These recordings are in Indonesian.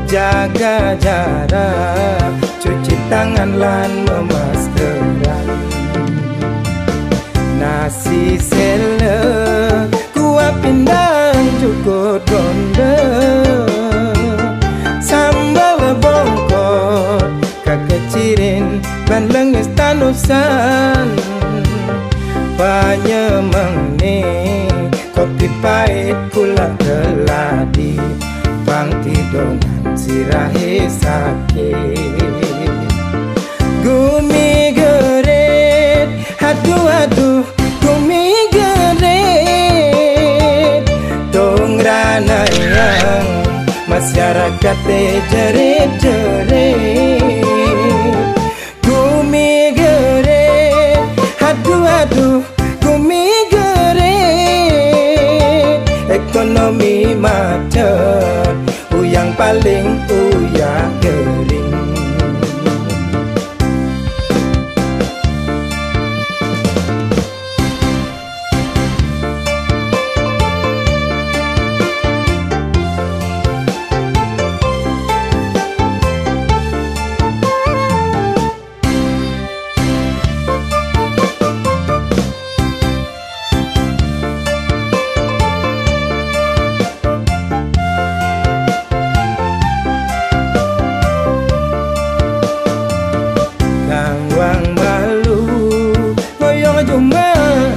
Jaga jarak, cuci tangan lan memaskeran. Nasi sele, kuah pindang cukup ronde, sambal bongkot, kakecirin ban lengis tanusan. Panyemang ni kopi pahit kula geladi, pang tidongan sirahe sakit. Gumi geret, aduh gumi geret, dong ranayang masyarakat jerit-jerit. Gumi geret, aduh gumi geret, ekonomi macet, yang paling uya kering.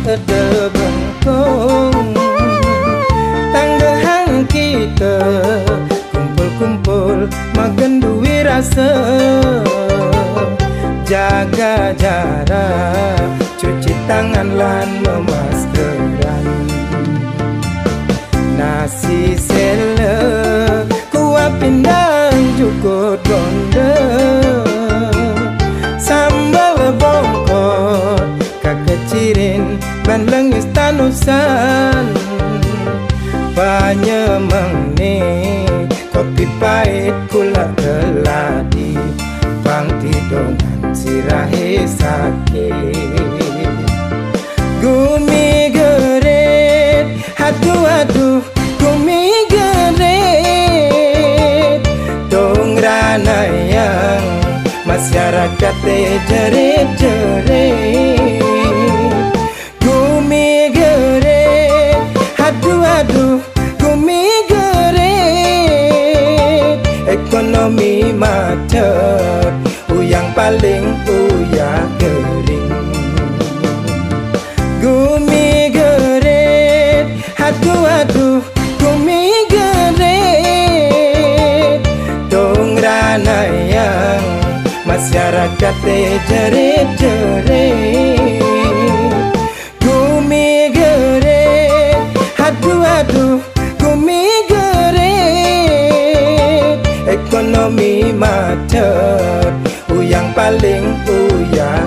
Ada bengkong tanggahan kita, kumpul-kumpul makan duit rasa. Jaga jarak, cuci tangan lan memaskeran. Nasi sele, kuah pindang cukup ronde, sambal bongkot, kakecirin ban lengis tanusan. Panyemang ni kopi pahit kula geladi, pang tidongan sirahe sakit. Gumi geret, aduh gumi geret, dong ranayang masyarakat jerit-jerit. Gumi geret, aduh gumi geret, ekonomi macet, yang paling uya kering. Gumi geret, aduh gumi geret, dong ranayang masyarakat jerit-jerit. Gumi geret, aduh gumi geret, ekonomi macet, yang paling uya.